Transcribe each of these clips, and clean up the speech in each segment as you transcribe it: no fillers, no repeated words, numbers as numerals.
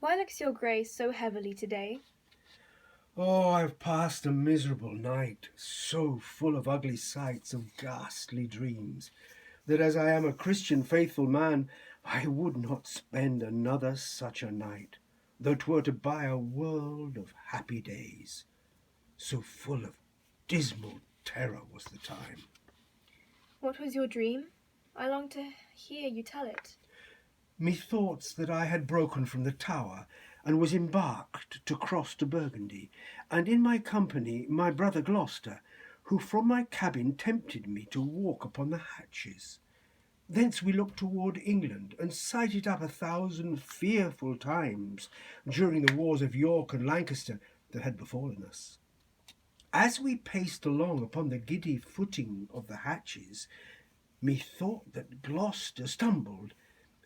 Why looks your grace so heavily today? Oh, I've passed a miserable night, so full of ugly sights, of ghastly dreams, that as I am a Christian faithful man, I would not spend another such a night, though 'twere to buy a world of happy days. So full of dismal terror was the time. What was your dream? I long to hear you tell it. Methoughts that I had broken from the tower, and was embarked to cross to Burgundy, and in my company my brother Gloucester, who from my cabin tempted me to walk upon the hatches. Thence we looked toward England, and sighted up 1,000 fearful times during the wars of York and Lancaster that had befallen us. As we paced along upon the giddy footing of the hatches, methought that Gloucester stumbled,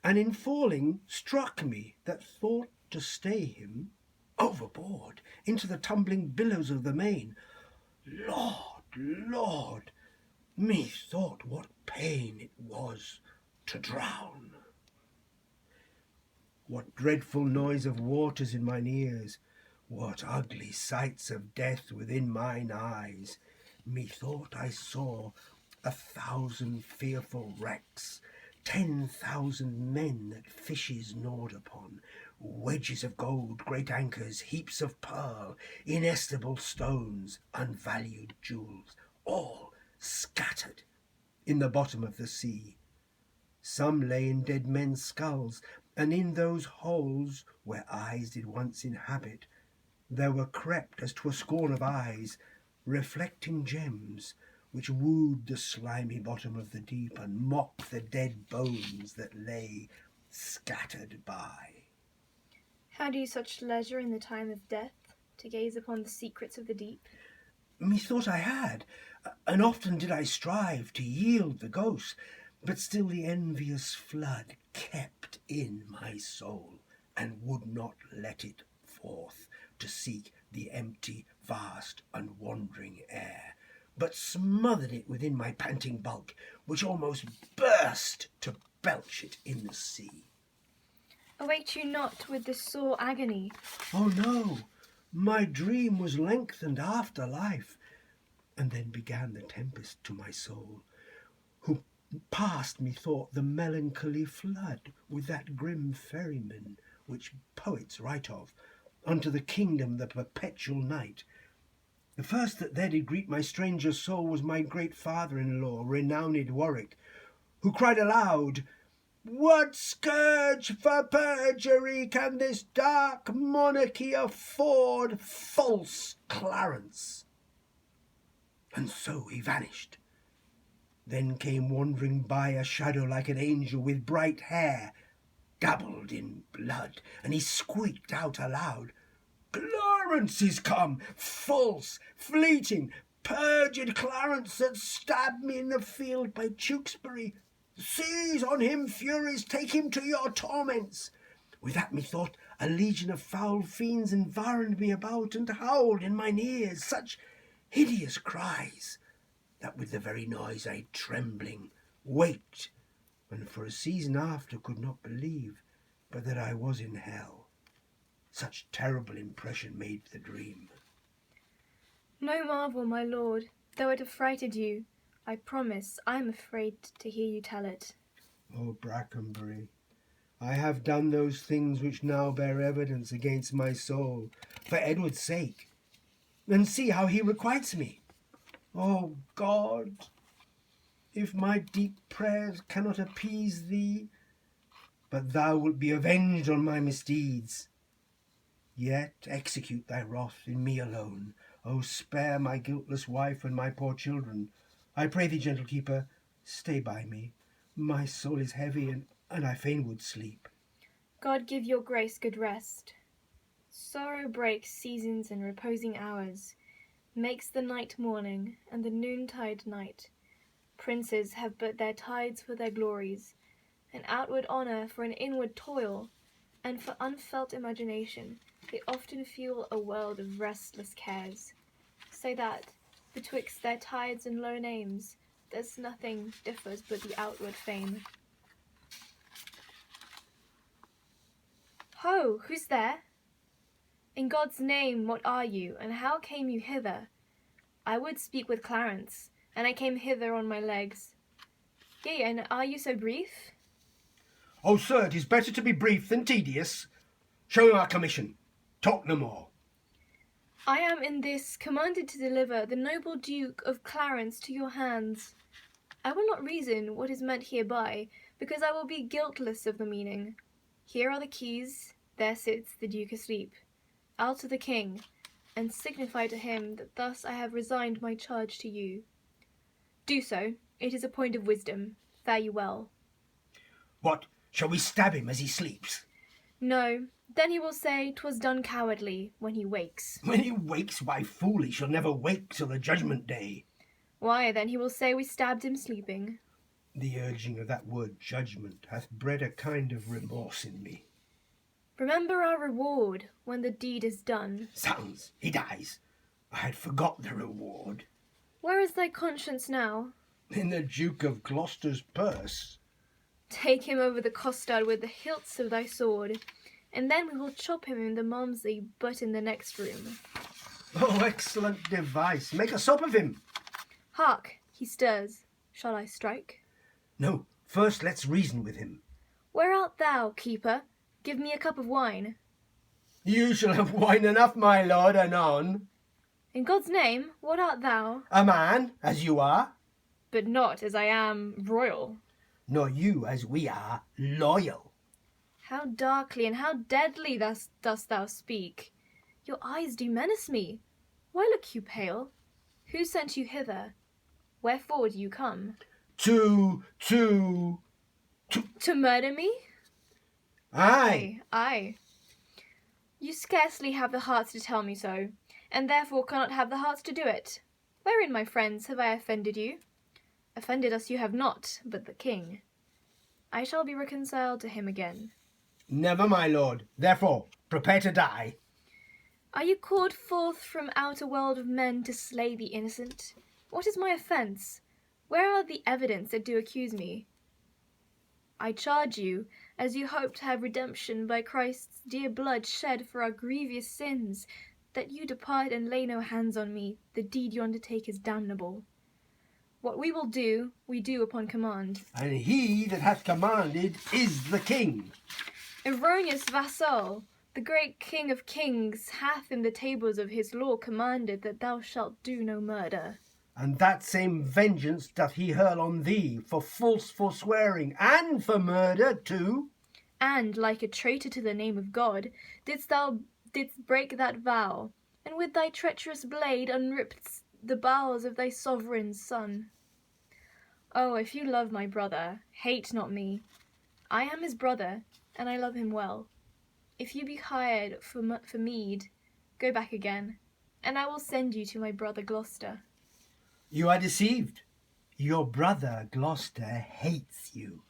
and in falling struck me that thought to stay him overboard into the tumbling billows of the main. Lord, Lord, methought what pain it was to drown. What dreadful noise of waters in mine ears, what ugly sights of death within mine eyes. Methought I saw 1,000 fearful wrecks, 10,000 men that fishes gnawed upon, wedges of gold, great anchors, heaps of pearl, inestimable stones, unvalued jewels, all scattered in the bottom of the sea. Some lay in dead men's skulls, and in those holes where eyes did once inhabit, there were crept as 'twere scorn of eyes, reflecting gems, which wooed the slimy bottom of the deep, and mocked the dead bones that lay scattered by. Had you such leisure in the time of death to gaze upon the secrets of the deep? Methought I had, and often did I strive to yield the ghost, but still the envious flood kept in my soul, and would not let it forth to seek the empty, vast, and wandering air, but smothered it within my panting bulk, which almost burst to belch it in the sea. Await you not with this sore agony? Oh no, my dream was lengthened after life, and then began the tempest to my soul, who passed, methought, the melancholy flood with that grim ferryman which poets write of, unto the kingdom the perpetual night. The first that there did greet my stranger soul was my great father-in-law, renowned Warwick, who cried aloud, "What scourge for perjury can this dark monarchy afford false Clarence?" And so he vanished. Then came wandering by a shadow like an angel with bright hair, dabbled in blood, and he squeaked out aloud, "Clarence is come, false, fleeting, perjured Clarence that stabbed me in the field by Tewkesbury. Seize on him, furies, take him to your torments." With that methought a legion of foul fiends environed me about, and howled in mine ears such hideous cries, that with the very noise I trembling waked, and for a season after could not believe but that I was in hell. Such terrible impression made the dream. No marvel, my lord, though it affrighted you. I promise I am afraid to hear you tell it. O Brackenbury, I have done those things which now bear evidence against my soul, for Edward's sake, and see how he requites me. O God, if my deep prayers cannot appease thee, but thou wilt be avenged on my misdeeds, yet execute thy wrath in me alone. O spare my guiltless wife and my poor children. I pray thee, gentle keeper, stay by me. My soul is heavy, and I fain would sleep. God give your grace good rest. Sorrow breaks seasons and reposing hours, makes the night morning and the noontide night. Princes have but their tides for their glories, an outward honour for an inward toil, and for unfelt imagination they often fuel a world of restless cares, so that, betwixt their tides and low names, there's nothing differs but the outward fame. Ho, who's there? In God's name, what are you, and how came you hither? I would speak with Clarence, and I came hither on my legs. Yea, and are you so brief? Oh, sir, it is better to be brief than tedious. Show our commission. Talk no more. I am in this commanded to deliver the noble Duke of Clarence to your hands. I will not reason what is meant hereby, because I will be guiltless of the meaning. Here are the keys, there sits the Duke asleep. I'll to the king, and signify to him that thus I have resigned my charge to you. Do so, it is a point of wisdom. Fare you well. What, shall we stab him as he sleeps? No, then he will say 'twas done cowardly when he wakes. When he wakes, why, fool, he shall never wake till the judgment day. Why, then he will say we stabbed him sleeping. The urging of that word judgment hath bred a kind of remorse in me. Remember our reward when the deed is done. Zounds, he dies. I had forgot the reward. Where is thy conscience now? In the Duke of Gloucester's purse. Take him over the costard with the hilts of thy sword, and then we will chop him in the Malmsey butt in the next room. Oh, excellent device. Make a sop of him. Hark, he stirs. Shall I strike? No, first let's reason with him. Where art thou, keeper? Give me a cup of wine. You shall have wine enough, my lord, anon. In God's name, what art thou? A man, as you are. But not as I am royal. Nor you, as we are, loyal. How darkly and how deadly thus dost thou speak. Your eyes do menace me. Why look you pale? Who sent you hither? Wherefore do you come? To murder me? Aye. Aye. You scarcely have the hearts to tell me so, and therefore cannot have the hearts to do it. Wherein, my friends, have I offended you? Offended us you have not, but the king. I shall be reconciled to him again. Never, my lord. Therefore, prepare to die. Are you called forth from out a world of men to slay the innocent? What is my offence? Where are the evidence that do accuse me? I charge you, as you hope to have redemption by Christ's dear blood shed for our grievous sins, that you depart and lay no hands on me. The deed you undertake is damnable. What we will do, we do upon command. And he that hath commanded is the king. Erroneous vassal, the great King of kings hath in the tables of his law commanded that thou shalt do no murder. And that same vengeance doth he hurl on thee for false forswearing, and for murder too. And, like a traitor to the name of God, didst break that vow, and with thy treacherous blade unripped the bowels of thy sovereign's son. Oh, if you love my brother, hate not me. I am his brother, and I love him well. If you be hired for meed, go back again, and I will send you to my brother Gloucester. You are deceived. Your brother Gloucester hates you.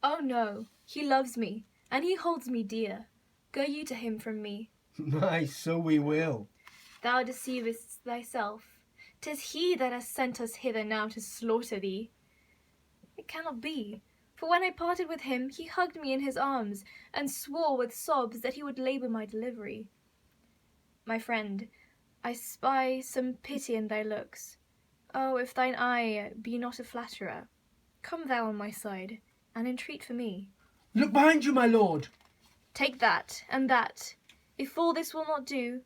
Oh no, he loves me, and he holds me dear. Go you to him from me. Aye, so we will. Thou deceivest thyself. 'Tis he that has sent us hither now to slaughter thee. It cannot be, for when I parted with him, he hugged me in his arms, and swore with sobs that he would labour my delivery. My friend, I spy some pity in thy looks. Oh, if thine eye be not a flatterer, come thou on my side, and entreat for me. Look behind you, my lord. Take that, and that. If all this will not do,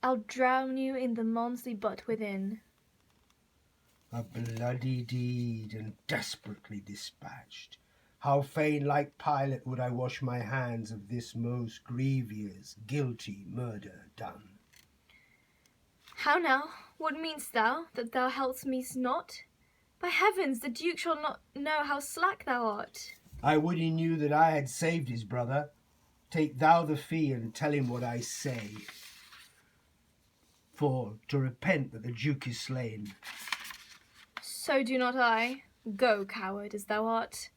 I'll drown you in the Malmsey butt within. A bloody deed, and desperately dispatched. How fain, like Pilate, would I wash my hands of this most grievous, guilty murder done. How now? What mean'st thou, that thou help'st me not? By heavens, the Duke shall not know how slack thou art. I would he knew that I had saved his brother. Take thou the fee, and tell him what I say. For to repent that the Duke is slain. So do not I. Go, coward as thou art.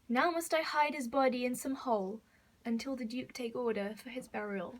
Now must I hide his body in some hole, until the Duke take order for his burial.